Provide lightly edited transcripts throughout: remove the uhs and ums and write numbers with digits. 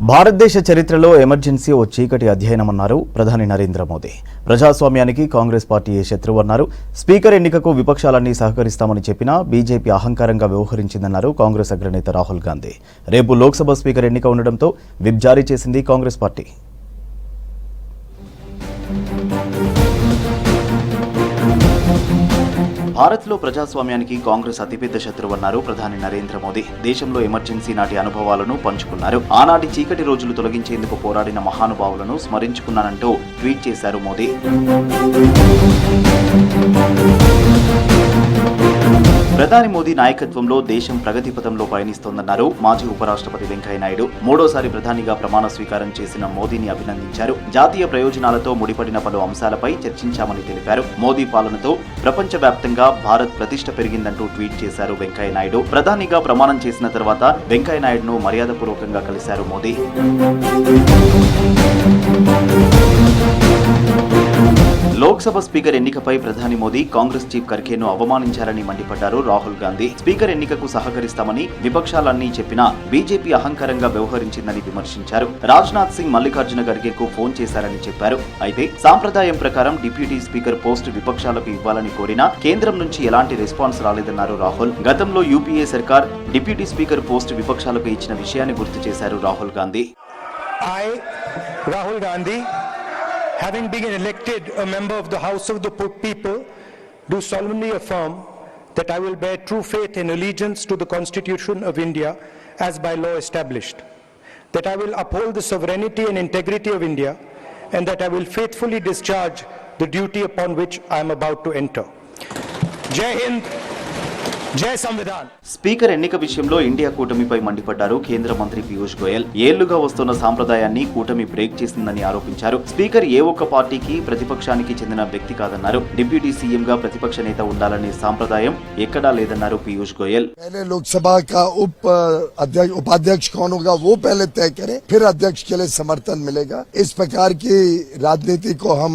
భారతదేశ చరిత్రలో ఎమర్జెన్సీ ఓ చీకటి అధ్యయనమన్నారు ప్రధాని నరేంద్ర మోదీ. ప్రజాస్వామ్యానికి కాంగ్రెస్ పార్టీ శత్రువు అన్నారు. స్పీకర్ ఎన్నికకు విపక్షాలన్నీ సహకరిస్తామని చెప్పినా బీజేపీ అహంకారంగా వ్యవహరించిందన్నారు కాంగ్రెస్ అగ్రనేత రాహుల్ గాంధీ. రేపు లోక్సభ స్పీకర్ ఎన్నిక ఉండడంతో విప్ జారీ చేసింది కాంగ్రెస్ పార్టీ. భారత్లో ప్రజాస్వామ్యానికి కాంగ్రెస్ అతిపెద్ద శత్రువన్నారు ప్రధాని నరేంద్ర మోదీ. దేశంలో ఎమర్జెన్సీ నాటి అనుభవాలను పంచుకున్నారు. ఆనాటి చీకటి రోజులు తొలగించేందుకు పోరాడిన మహానుభావులను స్మరించుకున్నానంటూ ట్వీట్ చేశారు మోదీ. ప్రధాని మోదీ నాయకత్వంలో దేశం ప్రగతి పథంలో పయనిస్తోందన్నారు మాజీ ఉపరాష్ట్రపతి వెంకయ్యనాయుడు. మూడోసారి ప్రధానిగా ప్రమాణ స్వీకారం చేసిన మోదీని అభినందించారు. జాతీయ ప్రయోజనాలతో ముడిపడిన పలు అంశాలపై చర్చించామని తెలిపారు. మోదీ పాలనతో ప్రపంచవ్యాప్తంగా భారత్ ప్రతిష్ఠ పెరిగిందంటూ ట్వీట్ చేశారు వెంకయ్యనాయుడు. ప్రధానిగా ప్రమాణం చేసిన తర్వాత వెంకయ్యనాయుడును మర్యాదపూర్వకంగా కలిశారు మోదీ. లోక్సభ స్పీకర్ ఎన్నికపై ప్రధాని మోదీ కాంగ్రెస్ చీఫ్ ఖర్గేను అవమానించారని మండిపడ్డారు రాహుల్ గాంధీ. స్పీకర్ ఎన్నికకు సహకరిస్తామని విపక్షాలన్నీ చెప్పినా బీజేపీ అహంకారంగా వ్యవహరించిందని విమర్శించారు. రాజ్నాథ్ సింగ్ మల్లికార్జున ఖర్గేకు ఫోన్ చేశారని చెప్పారు. అయితే సాంప్రదాయం ప్రకారం డిప్యూటీ స్పీకర్ పోస్టు విపక్షాలకు ఇవ్వాలని కోరినా కేంద్రం నుంచి ఎలాంటి రెస్పాన్స్ రాలేదన్నారు రాహుల్. గతంలో యూపీఏ సర్కార్ డిప్యూటీ స్పీకర్ పోస్టు విపక్షాలకు ఇచ్చిన విషయాన్ని గుర్తు చేశారు Rahul Gandhi. Rahul Gandhi, having been elected a member of the House of the People, do solemnly affirm that I will bear true faith and allegiance to the Constitution of India as by law established, that I will uphold the sovereignty and integrity of India, and that I will faithfully discharge the duty upon which I am about to enter. Jai Hind, జై Samvidhan. Speaker ఎన్నిక విషయంలో India కూటమిపై మండిపడ్డారు కేంద్ర మంత్రి పీయూష్ గోయల్. ఏళ్లుగా వస్తున్న సాంప్రదాయాన్ని కూటమి బ్రేక్ చేసిందని ఆరోపించారు. స్పీకర్ ఏ ఒక్క పార్టీకి ప్రతిపక్షానికి చెందిన వ్యక్తి కాదన్నారు. డిప్యూటీ సీఎంగా ప్రతిపక్ష నేత ఉండాలనే సాంప్రదాయం ఎక్కడా లేదన్నారు పీయూష్ గోయల్. లోక్సభ కా उपाध्यक्ष कौन होगा वो पहले तय करें, फिर अध्यक्ष के लिए समर्थन मिलेगा. इस प्रकार की राजनीति को हम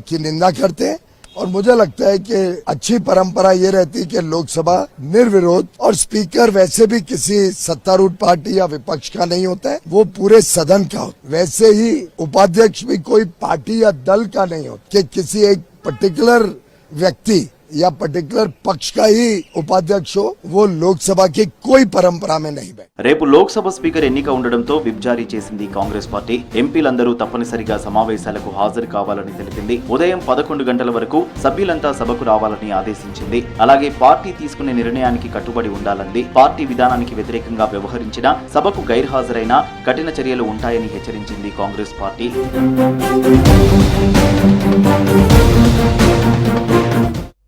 की निंदा करते हैं और मुझे लगता है कि अच्छी परंपरा ये रहती है कि लोकसभा निर्विरोध और स्पीकर वैसे भी किसी सत्तारूढ़ पार्टी या विपक्ष का नहीं होता है, वो पूरे सदन का होता है. वैसे ही उपाध्यक्ष भी कोई पार्टी या दल का नहीं होता कि किसी एक पर्टिकुलर व्यक्ति या पर्टिकुलर पक्ष का ही उपाध्यक्ष हो. वो लोकसभा की कोई परंपरा में नहीं है. రేపు లోక్సభ స్పీకర్ ఎన్నిక ఉండడంతో విప్ జారీ చేసింది కాంగ్రెస్ పార్టీ. ఎంపీలందరూ తప్పనిసరిగా సమావేశాలకు హాజరు కావాలని తెలిపింది. ఉదయం 11 గంటల వరకు సభ్యులంతా సభకు రావాలని ఆదేశించింది. అలాగే పార్టీ తీసుకునే నిర్ణయానికి కట్టుబడి ఉండాలంది. పార్టీ విధానానికి వ్యతిరేకంగా వ్యవహరించినా సభకు గైర్హాజరైనా కఠిన చర్యలు ఉంటాయని హెచ్చరించింది కాంగ్రెస్ పార్టీ.